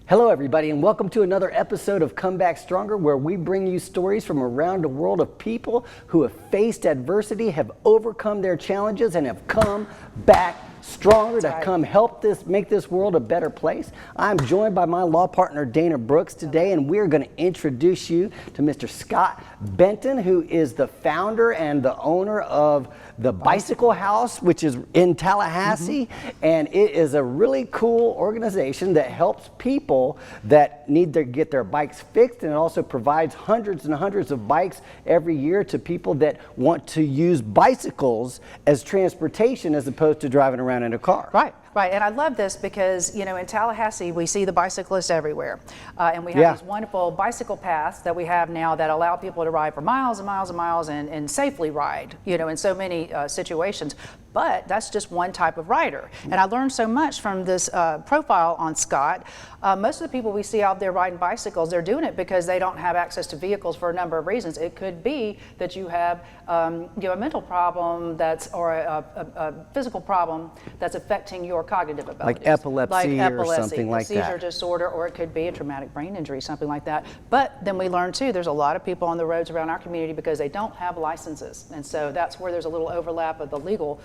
Hello everybody, and welcome to another episode of Come Back Stronger, where we bring you stories from around the world of people who have faced adversity, have overcome their challenges, and have come back stronger to come help make this world a better place. I'm joined by my law partner Dana Brooks today, and we're going to introduce you to Mr. Scot Benton, who is the founder and the owner of the Bicycle House, which is in Tallahassee, and it is a really cool organization that helps people that need to get their bikes fixed, and it also provides hundreds and hundreds of bikes every year to people that want to use bicycles as transportation as opposed to driving around in a car. Right. Right, and I love this because, you know, in Tallahassee, we see the bicyclists everywhere. And we have these wonderful bicycle paths that we have now that allow people to ride for miles and miles and miles and safely ride, you know, in so many situations. But that's just one type of rider. And I learned so much from this profile on Scot. Most of the people we see out there riding bicycles, they're doing it because they don't have access to vehicles for a number of reasons. It could be that you have a mental problem or a physical problem that's affecting your cognitive abilities. Like epilepsy or something like that. Seizure disorder, or it could be a traumatic brain injury, something like that. But then we learn too, there's a lot of people on the roads around our community because they don't have licenses. And so that's where there's a little overlap of the legal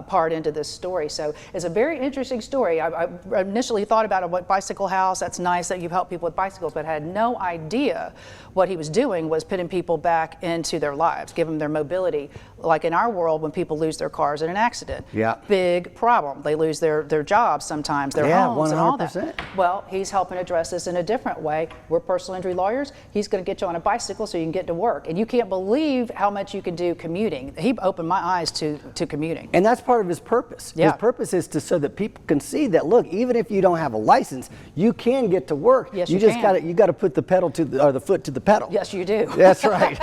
part into this story. So it's a very interesting story. I initially thought about what Bicycle House, that's nice that you've helped people with bicycles, but had no idea what he was doing was putting people back into their lives, give them their mobility. Like in our world, when people lose their cars in an accident, big problem. They lose their jobs sometimes, their homes 100%. And all that. Well, he's helping address this in a different way. We're personal injury lawyers. He's going to get you on a bicycle so you can get to work. And you can't believe how much you can do commuting. He opened my eyes to commuting. And that's part of his purpose. His purpose is so that people can see that, look, even if you don't have a license, you can get to work. Yes, you just got to put the pedal or the foot to the pedal. Yes, you do. That's right.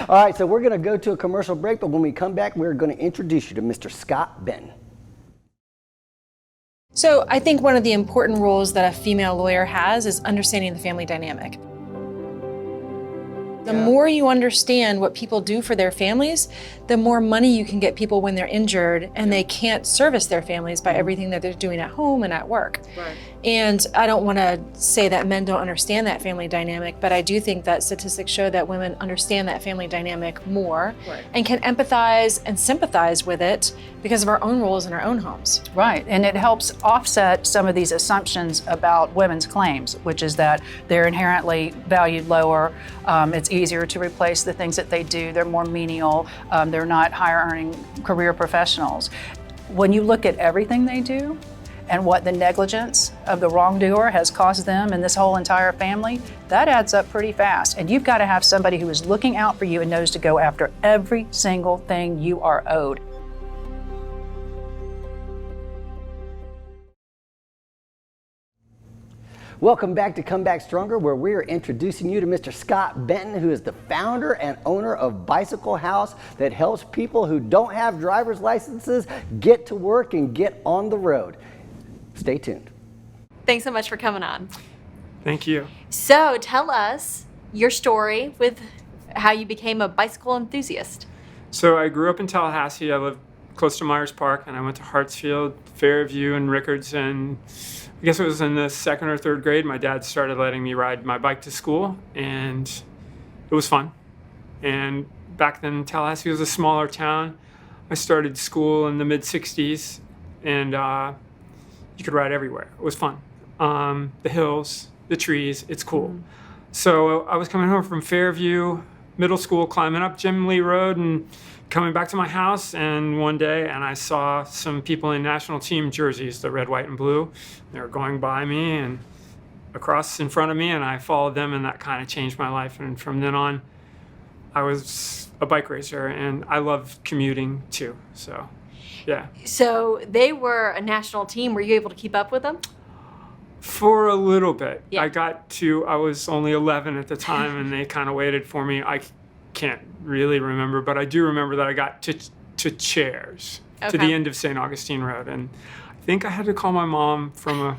All right, so we're going to go to a commercial break, but when we come back, we're going to introduce you to Mr. Scot Benton. So I think one of the important roles that a female lawyer has is understanding the family dynamic. The more you understand what people do for their families, the more money you can get people when they're injured and they can't service their families by everything that they're doing at home and at work. Right. And I don't want to say that men don't understand that family dynamic, but I do think that statistics show that women understand that family dynamic more and can empathize and sympathize with it because of our own roles in our own homes. Right, and it helps offset some of these assumptions about women's claims, which is that they're inherently valued lower, it's easier to replace the things that they do, they're more menial, they're not higher earning career professionals. When you look at everything they do and what the negligence of the wrongdoer has caused them and this whole entire family, that adds up pretty fast. And you've got to have somebody who is looking out for you and knows to go after every single thing you are owed. Welcome back to Come Back Stronger, where we are introducing you to Mr. Scot Benton, who is the founder and owner of Bicycle House that helps people who don't have driver's licenses get to work and get on the road. Stay tuned. Thanks so much for coming on. Thank you. So tell us your story with how you became a bicycle enthusiast. So I grew up in Tallahassee. I lived close to Myers Park, and I went to Hartsfield, Fairview, and Rickards, and I guess it was in the second or third grade, my dad started letting me ride my bike to school, and it was fun. And back then, Tallahassee was a smaller town. I started school in the mid-'60s, and you could ride everywhere. It was fun. The hills, the trees, it's cool. So I was coming home from Fairview Middle School, climbing up Jim Lee Road and coming back to my house, and one day, and I saw some people in national team jerseys, the red, white, and blue. They were going by me and across in front of me, and I followed them, and that kind of changed my life. And from then on, I was a bike racer, and I loved commuting too. So, yeah. So they were a national team. Were you able to keep up with them? For a little bit. Yeah. I was only 11 at the time, and they kind of waited for me. I can't really remember, but I do remember that I got to chairs, to the end of St. Augustine Road, and I think I had to call my mom from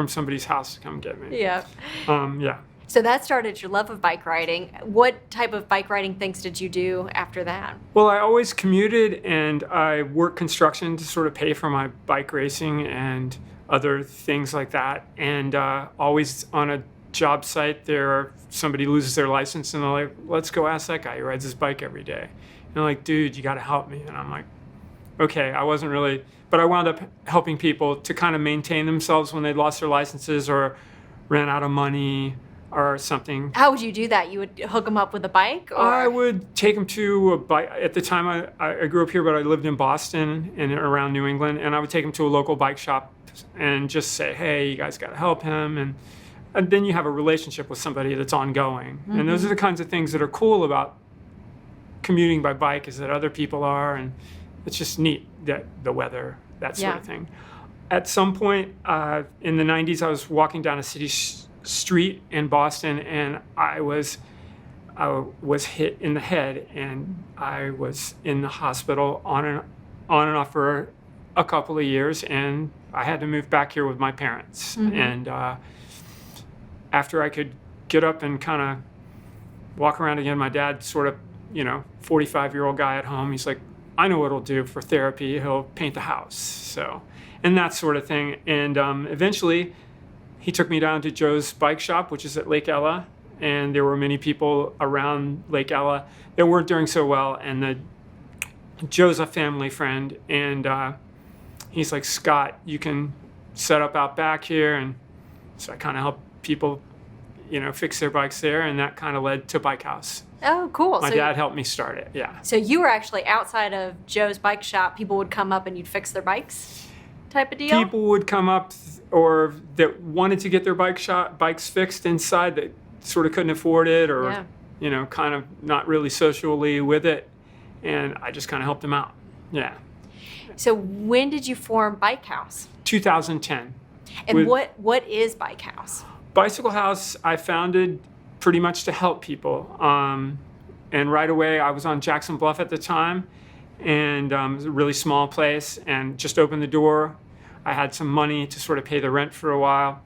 somebody's house to come get me. Yeah. Yeah. So that started your love of bike riding. What type of bike riding things did you do after that? Well, I always commuted, and I worked construction to sort of pay for my bike racing, and other things like that. And always on a job site, somebody loses their license and they're like, let's go ask that guy who rides his bike every day. And they're like, dude, you got to help me. And I'm like, okay, I wasn't really, but I wound up helping people to kind of maintain themselves when they lost their licenses or ran out of money or something. How would you do that? You would hook them up with a bike? Or? I would take them to a bike. At the time, I grew up here, but I lived in Boston and around New England, and I would take them to a local bike shop and just say, hey, you guys got to help him. And then you have a relationship with somebody that's ongoing. Mm-hmm. And those are the kinds of things that are cool about commuting by bike, is that other people are, and it's just neat, that the weather, that sort of thing. At some point in the 90s, I was walking down a city street in Boston, and I was hit in the head, and I was in the hospital on and off for a couple of years, and I had to move back here with my parents. Mm-hmm. And after I could get up and kind of walk around again, my dad sort of, 45-year-old guy at home, he's like, I know what he'll do for therapy. He'll paint the house. So, and that sort of thing. And eventually he took me down to Joe's bike shop, which is at Lake Ella. And there were many people around Lake Ella that weren't doing so well. And Joe's a family friend. And he's like, Scott, you can set up out back here. And so I kind of help people, fix their bikes there. And that kind of led to Bike House. Oh, cool. My dad helped me start it, yeah. So you were actually outside of Joe's bike shop. People would come up and you'd fix their bikes type of deal? People would come up or that wanted to get their bikes fixed inside that sort of couldn't afford it or, kind of not really socially with it. And I just kind of helped them out, yeah. So when did you form Bike House? 2010. And what is Bike House? Bicycle House I founded pretty much to help people. And right away, I was on Jackson Bluff at the time, and it was a really small place, and just opened the door. I had some money to sort of pay the rent for a while,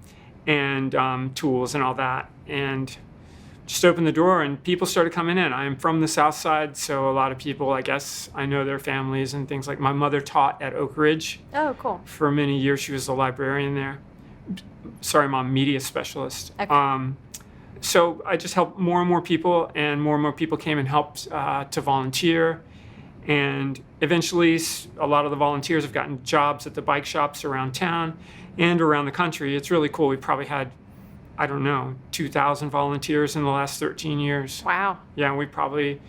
and tools and all that, and just opened the door, and people started coming in. I am from the South Side, so a lot of people, I guess, I know their families and things like. My mother taught at Oak Ridge. Oh, cool. For many years, she was a librarian there. Sorry, Mom, media specialist. Okay. So I just helped more and more people came and helped to volunteer. And eventually, a lot of the volunteers have gotten jobs at the bike shops around town and around the country. It's really cool. We probably had, 2,000 volunteers in the last 13 years. Wow. Yeah, we provide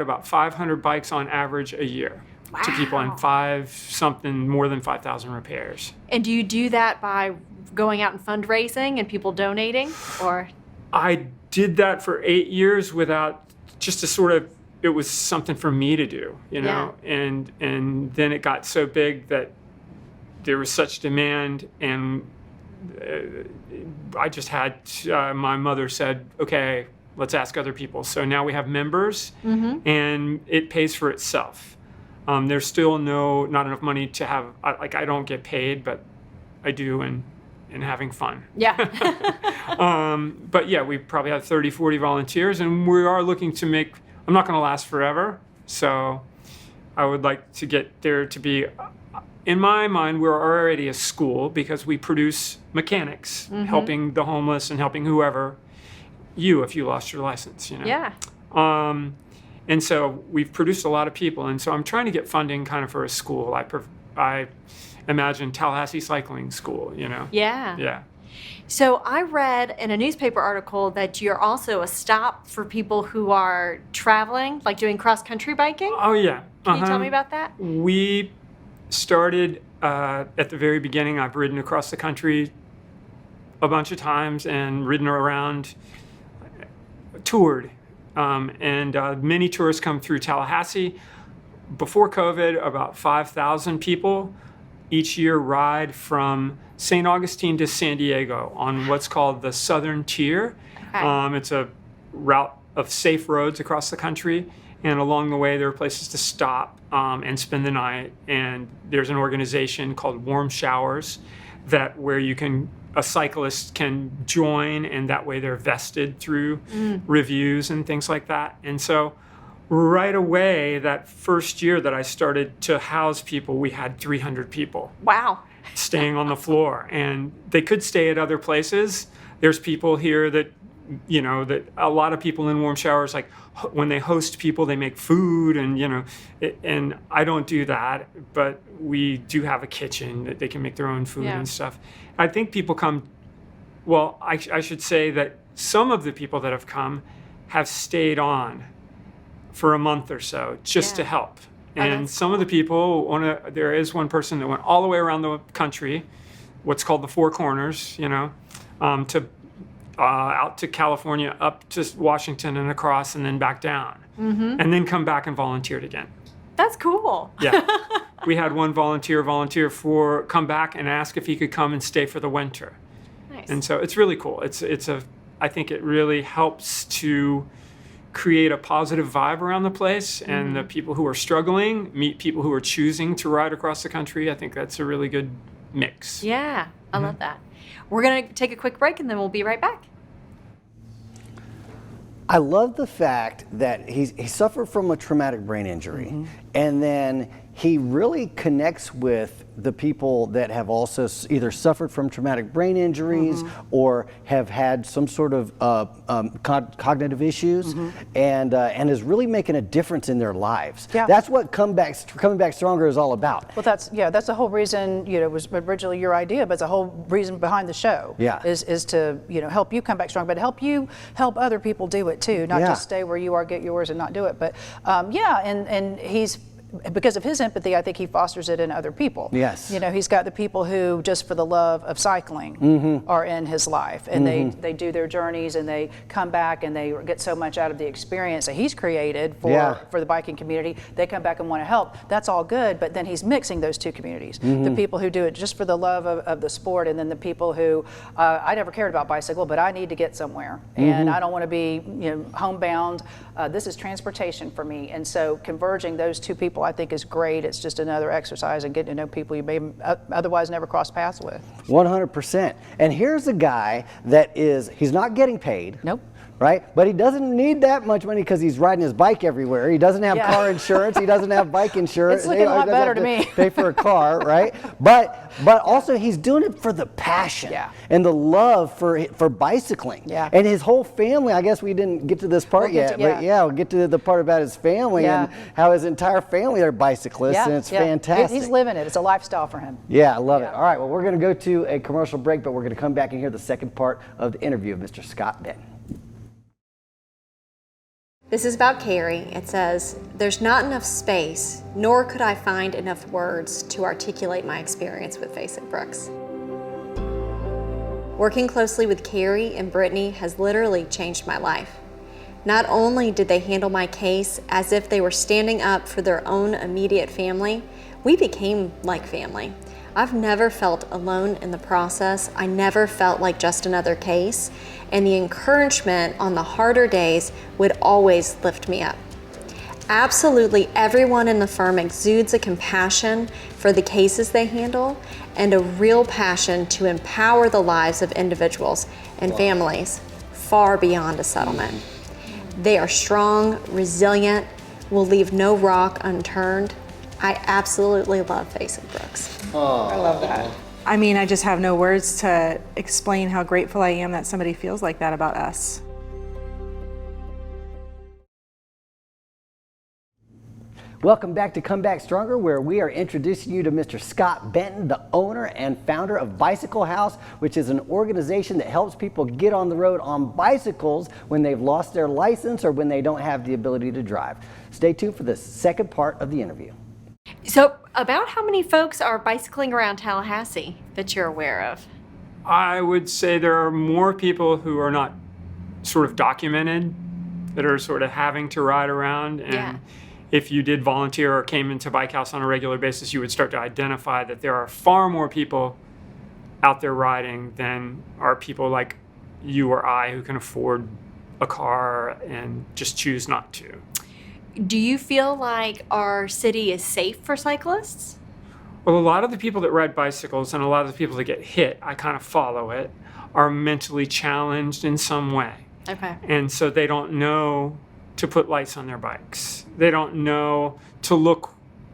about 500 bikes on average a year. Wow. To people, and more than 5,000 repairs. And do you do that by going out and fundraising and people donating, or? I did that for 8 years without, just to sort of, it was something for me to do, Yeah. and then it got so big that there was such demand, and I just had, my mother said, okay, let's ask other people. So now we have members, Mm-hmm. and it pays for itself. There's still not enough money to have, I don't get paid, but I do, and having fun. Yeah. But yeah, we probably have 30, 40 volunteers, and we are looking to I'm not going to last forever, so I would like to get there to be, in my mind, we're already a school because we produce mechanics, Mm-hmm. helping the homeless and helping whoever, if you lost your license, Yeah. And so we've produced a lot of people, and so I'm trying to get funding kind of for a school. I imagine Tallahassee Cycling School, Yeah. Yeah. So I read in a newspaper article that you're also a stop for people who are traveling, like doing cross-country biking. Oh, yeah. Can you tell me about that? We started at the very beginning. I've ridden across the country a bunch of times and ridden around, toured. And many tourists come through Tallahassee. Before COVID, about 5,000 people each year ride from St. Augustine to San Diego on what's called the Southern Tier. Okay. It's a route of safe roads across the country. And along the way, there are places to stop and spend the night. And there's an organization called Warm Showers where a cyclist can join, and that way they're vested through reviews and things like that. And so right away, that first year that I started to house people, we had 300 people Wow. staying on the floor, and they could stay at other places. There's people here that, that a lot of people in warm showers, like when they host people, they make food, and and I don't do that, but we do have a kitchen that they can make their own food and stuff. I think people come. Well, I should say that some of the people that have come have stayed on for a month or so just to help. And some of the people, there is one person that went all the way around the country, what's called the Four Corners, to out to California, up to Washington and across, and then back down, and then come back and volunteered again. That's cool. Yeah. We had one volunteer for come back and ask if he could come and stay for the winter. Nice. And so it's really cool. I think it really helps to create a positive vibe around the place, and the people who are struggling meet people who are choosing to ride across the country. I think that's a really good mix. Yeah, I love that. We're going to take a quick break and then we'll be right back. I love the fact that he suffered from a traumatic brain injury, and then he really connects with the people that have also either suffered from traumatic brain injuries or have had some sort of cognitive issues, and is really making a difference in their lives. Yeah. That's what Coming Back Stronger is all about. Well, that's the whole reason, was originally your idea, but it's the whole reason behind the show. Yeah. Is to, help you come back strong, but help other people do it too, not just stay where you are, get yours, and not do it. But and he's, because of his empathy, I think he fosters it in other people. Yes. He's got the people who, just for the love of cycling, are in his life, and they do their journeys, and they come back, and they get so much out of the experience that he's created for the biking community. They come back and want to help. That's all good, but then he's mixing those two communities. The people who do it just for the love of the sport, and then the people who, I never cared about bicycle, but I need to get somewhere, and I don't want to be homebound. This is transportation for me, and so converging those two people, I think, is great. It's just another exercise in getting to know people you may otherwise never cross paths with. 100%. And here's a guy he's not getting paid. Nope. Right? But he doesn't need that much money because he's riding his bike everywhere. He doesn't have car insurance. He doesn't have bike insurance. It's looking a lot better to me. Pay for a car, right? But also he's doing it for the passion and the love for bicycling. Yeah. And his whole family, I guess we didn't get to this part yet, but we'll get to the part about his family and how his entire family are bicyclists, and it's fantastic. He's living it. It's a lifestyle for him. Yeah, I love it. All right, well, we're going to go to a commercial break, but we're going to come back and hear the second part of the interview of Mr. Scot Benton. This is about Carrie. It says, "There's not enough space, nor could I find enough words to articulate my experience with Fasig Brooks. Working closely with Carrie and Brittany has literally changed my life. Not only did they handle my case as if they were standing up for their own immediate family, we became like family. I've never felt alone in the process. I never felt like just another case, and the encouragement on the harder days would always lift me up. Absolutely everyone in the firm exudes a compassion for the cases they handle and a real passion to empower the lives of individuals and families far beyond a settlement. They are strong, resilient, will leave no rock unturned. I absolutely love Fasig Brooks." I love that. I mean, I just have no words to explain how grateful I am that somebody feels like that about us. Welcome back to Come Back Stronger, where we are introducing you to Mr. Scot Benton, the owner and founder of Bicycle House, which is an organization that helps people get on the road on bicycles when they've lost their license or when they don't have the ability to drive. Stay tuned for the second part of the interview. So, about how many folks are bicycling around Tallahassee that you're aware of? I would say there are more people who are not sort of documented, that are sort of having to ride around. And if you did volunteer or came into Bike House on a regular basis, you would start to identify that there are far more people out there riding than are people like you or I who can afford a car and just choose not to. Do you feel like our city is safe for cyclists? Well, a lot of the people that ride bicycles and a lot of the people that get hit, I kind of follow it, are mentally challenged in some way. Okay. And so they don't know to put lights on their bikes. They don't know to look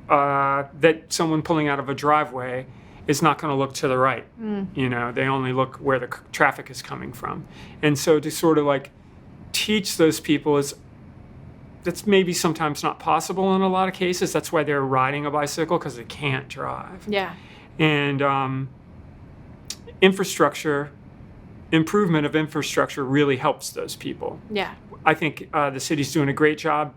that someone pulling out of a driveway is not going to look to the right. You know, they only look where the traffic is coming from. And so to sort of like teach those people that's maybe sometimes not possible in a lot of cases. That's why they're riding a bicycle, because they can't drive. Yeah. And improvement of infrastructure really helps those people. Yeah. I think the city's doing a great job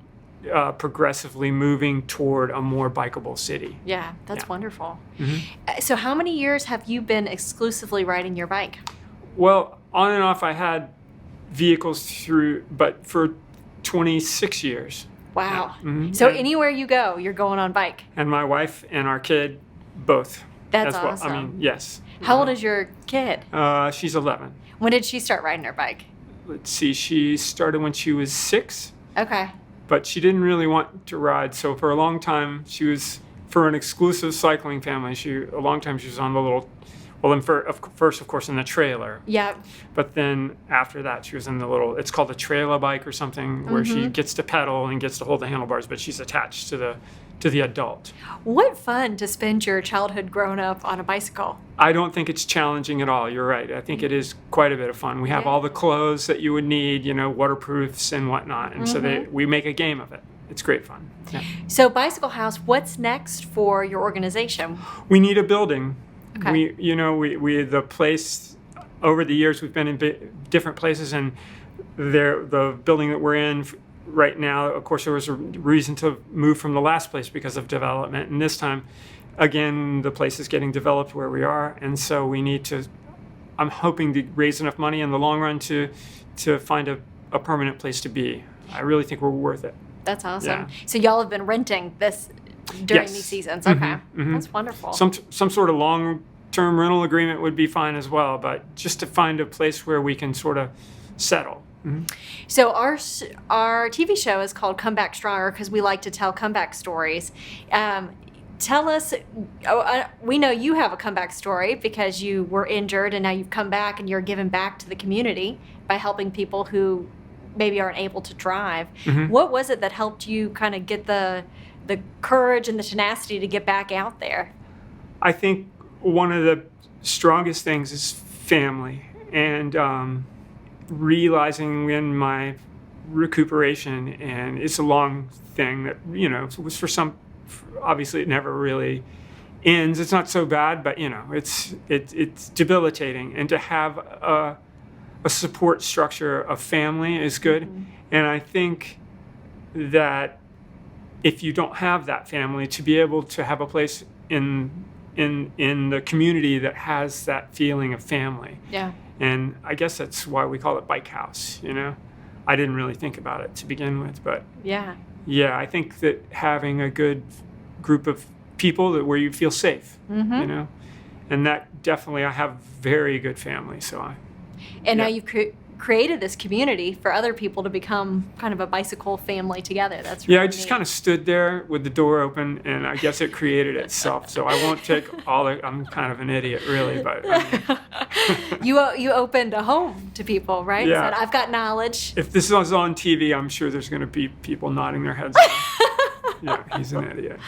progressively moving toward a more bikeable city. Yeah, that's Yeah. wonderful. Mm-hmm. So how many years have you been exclusively riding your bike? Well, on and off, I had vehicles but for 26 years. Wow. Yeah. Mm-hmm. So And- anywhere you go, you're going on bike. And my wife and our kid, both. That's as well. awesome. I mean, yes. How old is your kid? She's 11. When did she start riding her bike? Let's see, she started when she was 6, Okay. but she didn't really want to ride. So for a long time, she was, for an exclusive cycling family, a long time she was on the little, well, first, of course, in the trailer. Yeah. But then after that, she was in the little, it's called a trailer bike or something, where she gets to pedal and gets to hold the handlebars, but she's attached to the adult. What fun to spend your childhood growing up on a bicycle. I don't think it's challenging at all. You're right. I think it is quite a bit of fun. We have all the clothes that you would need, waterproofs and whatnot. And so we make a game of it. It's great fun. Yeah. So Bicycle House, what's next for your organization? We need a building. Okay. We the place, over the years, we've been in different places, and the building that we're in right now, of course, there was a reason to move from the last place because of development. And this time, again, the place is getting developed where we are. And so we need to, I'm hoping to raise enough money in the long run to find a permanent place to be. I really think we're worth it. That's awesome. Yeah. So y'all have been renting this during Yes. these seasons. Okay. Mhm. That's wonderful. Some sort of long-term rental agreement would be fine as well, but just to find a place where we can sort of settle. So our TV show is called Comeback Stronger because we like to tell comeback stories. Tell us, we know you have a comeback story because you were injured and now you've come back and you're giving back to the community by helping people who maybe aren't able to drive. What was it that helped you kind of get the courage and the tenacity to get back out there? I think one of the strongest things is family, and realizing in my recuperation, and it's a long thing that, it was obviously it never really ends. It's not so bad, but it's debilitating, and to have a support structure of family is good. And I think that if you don't have that family, to be able to have a place in the community that has that feeling of family. Yeah. And I guess that's why we call it Bike House, I didn't really think about it to begin with, but Yeah. yeah, I think that having a good group of people where you feel safe, and that definitely, I have very good family, so And now Yeah. you've created this community for other people to become kind of a bicycle family together. That's yeah, really I just neat. kind of stood there with the door open, and I guess it created itself. So I won't take I'm kind of an idiot, really, but You opened a home to people, right? Yeah. Said, I've got knowledge. if this was on TV, I'm sure there's going to be people nodding their heads. off. Yeah, he's an idiot.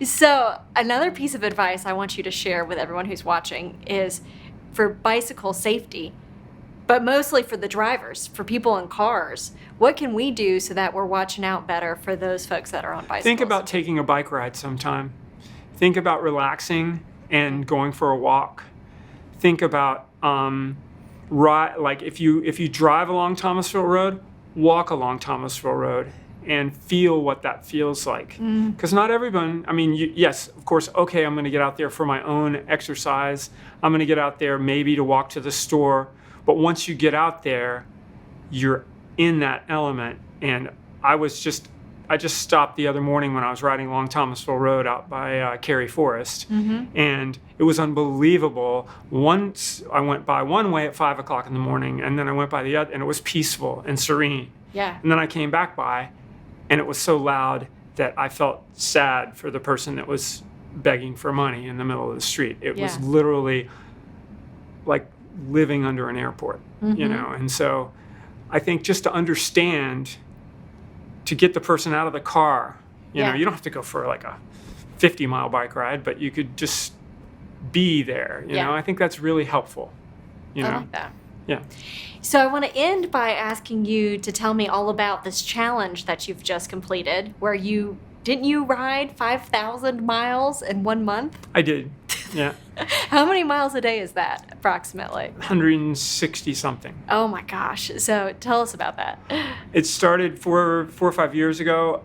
So another piece of advice I want you to share with everyone who's watching is for bicycle safety, but mostly for the drivers, for people in cars. What can we do so that we're watching out better for those folks that are on bicycles? Think about taking a bike ride sometime. Think about relaxing and going for a walk. Think about like if you drive along Thomasville Road, walk along Thomasville Road and feel what that feels like. Because not everyone, yes, of course, okay, I'm going to get out there for my own exercise. I'm going to get out there maybe to walk to the store. But once you get out there, you're in that element. And I just stopped the other morning when I was riding along Thomasville Road out by Cary Forest. And it was unbelievable. Once I went by one way at 5 o'clock in the morning, and then I went by the other, and it was peaceful and serene. Yeah. And then I came back by, and it was so loud that I felt sad for the person that was begging for money in the middle of the street. It was Yeah. literally like living under an airport, And so I think just to understand to get the person out of the car. You know, Yeah. you don't have to go for like a 50-mile bike ride, but you could just be there. You Yeah. know, I think that's really helpful. You know, I like that. yeah. So I want to end by asking you to tell me all about this challenge that you've just completed, where didn't you ride 5,000 miles in 1 month? I did. Yeah. How many miles a day is that, approximately? 160 something. Oh my gosh. So tell us about that. It started four or 5 years ago.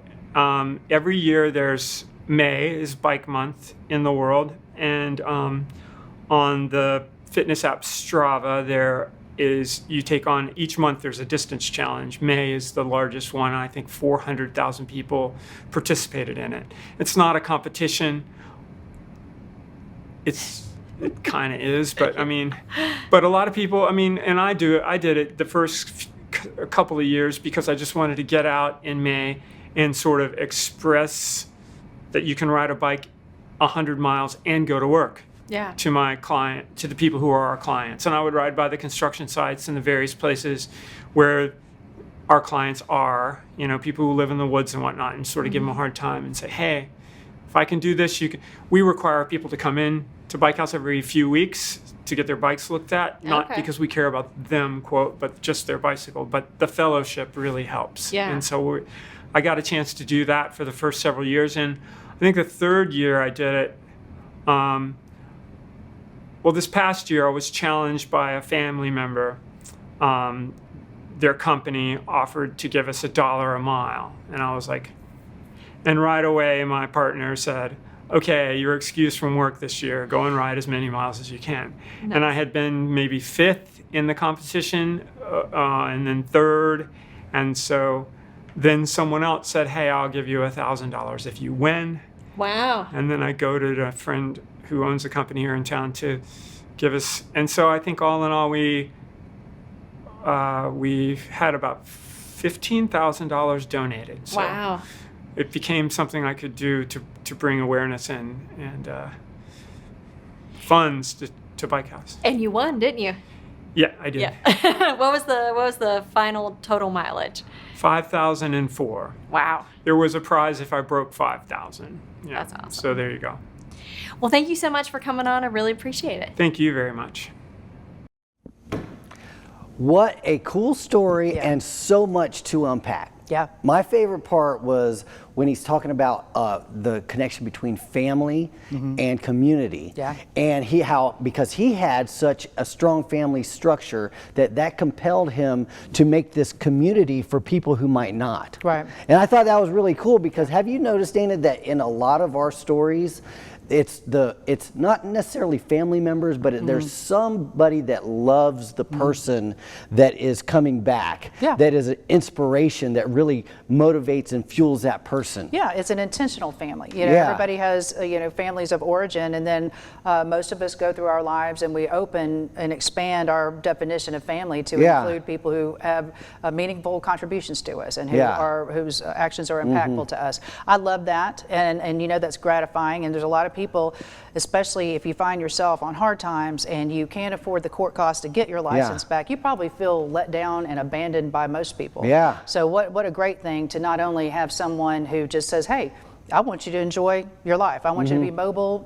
Every year there's May is bike month in the world. And on the fitness app Strava, you take on each month there's a distance challenge. May is the largest one. I think 400,000 people participated in it. It's not a competition. It kind of is, but but a lot of people, and I did it the first couple of years because I just wanted to get out in May and sort of express that you can ride a bike 100 miles and go to work. Yeah. To the people who are our clients. And I would ride by the construction sites and the various places where our clients are, people who live in the woods and whatnot, and sort of give them a hard time and say, hey, if I can do this, you can. We require people to come in to Bike House every few weeks to get their bikes looked at, not Okay. because we care about them, quote, but just their bicycle. But the fellowship really helps. Yeah. And so I got a chance to do that for the first several years. And I think the third year I did it, this past year I was challenged by a family member. Their company offered to give us $1 a mile. And I was like, and right away my partner said, okay, you're excused from work this year. Go and ride as many miles as you can. Nice. And I had been maybe 5th in the competition and then 3rd. And so then someone else said, hey, I'll give you $1,000 if you win. Wow. And then I go to a friend who owns a company here in town to give us. And so I think all in all, we had about $15,000 donated. So Wow. it became something I could do to bring awareness in and funds to Bike House. And you won, didn't you? Yeah, I did. Yeah. What was the final total mileage? 5,004. Wow. There was a prize if I broke 5,000. Yeah. That's awesome. So there you go. Well, thank you so much for coming on. I really appreciate it. Thank you very much. What a cool story Yeah. and so much to unpack. Yeah. My favorite part was when he's talking about the connection between family and community. Yeah. And because he had such a strong family structure that compelled him to make this community for people who might not. Right. And I thought that was really cool because have you noticed, Dana, that in a lot of our stories, it's not necessarily family members, but there's somebody that loves the person that is coming back. Yeah. That is an inspiration that really motivates and fuels that person. Yeah, it's an intentional family. Yeah. Everybody has, families of origin, and then most of us go through our lives and we open and expand our definition of family to Yeah. include people who have meaningful contributions to us and Yeah. whose actions are impactful to us. I love that, and that's gratifying. And there's a lot of people, especially if you find yourself on hard times and you can't afford the court costs to get your license back, you probably feel let down and abandoned by most people. Yeah. So what a great thing to not only have someone who just says, hey, I want you to enjoy your life. I want you to be mobile.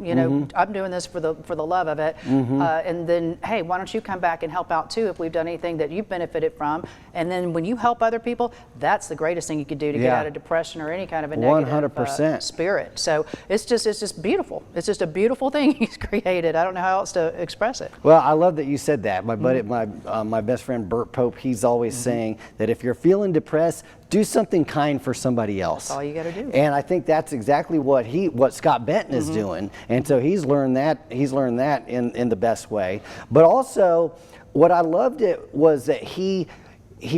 I'm doing this for the love of it. And then, hey, why don't you come back and help out too if we've done anything that you've benefited from? And then when you help other people, that's the greatest thing you could do to get out of depression or any kind of a negative 100%. spirit. So it's just beautiful. It's just a beautiful thing he's created. I don't know how else to express it. Well, I love that you said that. My buddy, my best friend Bert Pope, he's always saying that if you're feeling depressed, do something kind for somebody else. That's all you got to do. And I think that's exactly what Scot Benton is doing. And so he's learned that in the best way. But also what I loved it was that he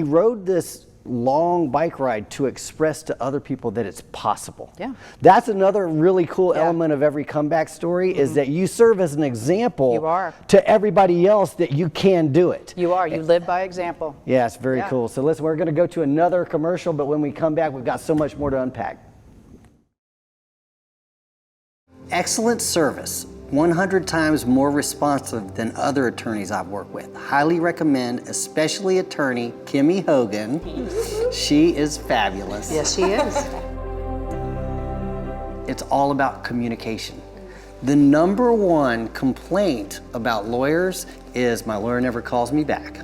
rode this long bike ride to express to other people that it's possible. Yeah. That's another really cool element of every comeback story is that you serve as an example You are. to everybody else that you can do it. You live by example. Yeah, it's very Yeah. cool. So we're going to go to another commercial, but when we come back, we've got so much more to unpack. Excellent service, 100 times more responsive than other attorneys I've worked with. Highly recommend, especially attorney Kimmy Hogan. She is fabulous. Yes, she is. It's all about communication. The number one complaint about lawyers is my lawyer never calls me back.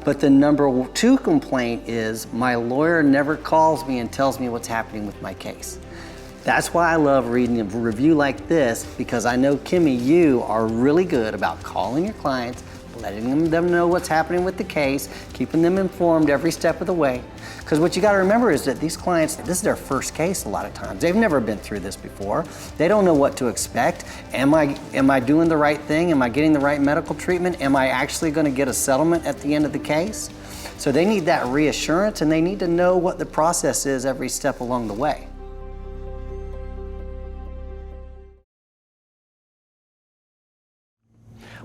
But the number two complaint is my lawyer never calls me and tells me what's happening with my case. That's why I love reading a review like this, because I know, Kimmy, you are really good about calling your clients, letting them know what's happening with the case, keeping them informed every step of the way. Because what you got to remember is that these clients, this is their first case a lot of times. They've never been through this before. They don't know what to expect. Am I doing the right thing? Am I getting the right medical treatment? Am I actually going to get a settlement at the end of the case? So they need that reassurance, and they need to know what the process is every step along the way.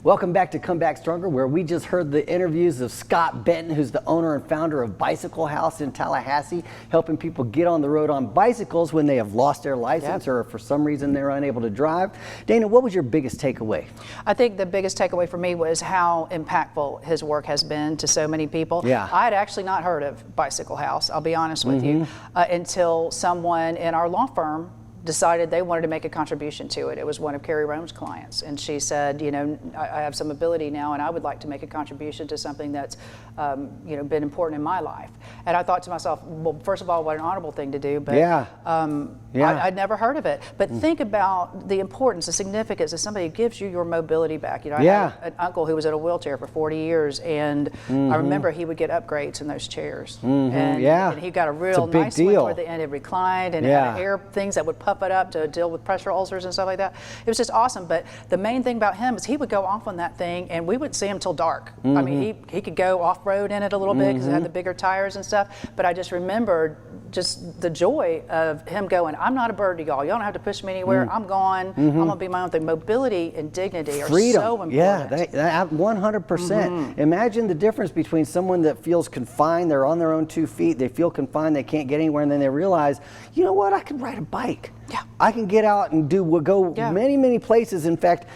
Welcome back to Come Back Stronger, where we just heard the interviews of Scot Benton, who's the owner and founder of Bicycle House in Tallahassee, helping people get on the road on bicycles when they have lost their license or for some reason they're unable to drive. Dana, what was your biggest takeaway? I think the biggest takeaway for me was how impactful his work has been to so many people. Yeah. I had actually not heard of Bicycle House, I'll be honest with you, until someone in our law firm decided they wanted to make a contribution to it. It was one of Carrie Rome's clients, and she said, you know, I have some ability now, and I would like to make a contribution to something that's, you know, been important in my life. And I thought to myself, well, first of all, what an honorable thing to do, but I'd never heard of it. But think about the importance, the significance of somebody who gives you your mobility back. You know, I had an uncle who was in a wheelchair for 40 years, and I remember he would get upgrades in those chairs. And he got a real nice one toward the end. It reclined and it had air things that would puff it up to deal with pressure ulcers and stuff like that. It was just awesome. But the main thing about him is he would go off on that thing, and we wouldn't see him till dark. I mean, he could go off-road in it a little bit because it had the bigger tires and stuff. But I just remembered just the joy of him going, I'm not a bird to y'all. Y'all don't have to push me anywhere. I'm gone. I'm going to be my own thing. Mobility and dignity are so important. Yeah, 100%. Imagine the difference between someone that feels confined, they're on their own 2 feet, they feel confined, they can't get anywhere, and then they realize, you know what, I could ride a bike. Yeah. I can get out and go many places. In fact,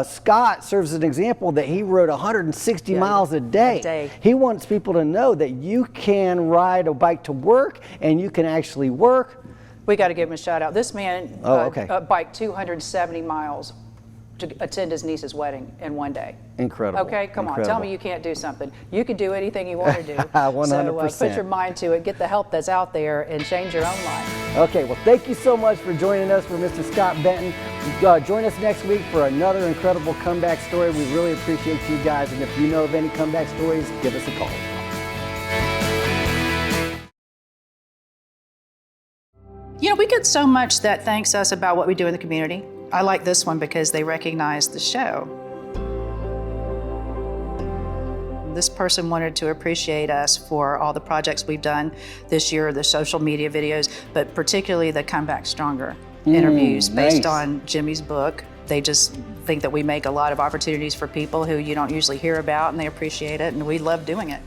Scott serves as an example that he rode 160 miles a day. He wants people to know that you can ride a bike to work and you can actually work. We got to give him a shout out. This man biked 270 miles to attend his niece's wedding in one day. Incredible. Okay, come on, tell me you can't do something. You can do anything you want to do. 100%. So put your mind to it, get the help that's out there, and change your own life. Okay, well, thank you so much for joining us for Mr. Scot Benton. Join us next week for another incredible comeback story. We really appreciate you guys, and if you know of any comeback stories, give us a call. You know, we get so much that thanks us about what we do in the community. I like this one because they recognize the show. This person wanted to appreciate us for all the projects we've done this year, the social media videos, but particularly the Come Back Stronger interviews based on Jimmy's book. They just think that we make a lot of opportunities for people who you don't usually hear about, and they appreciate it, and we love doing it.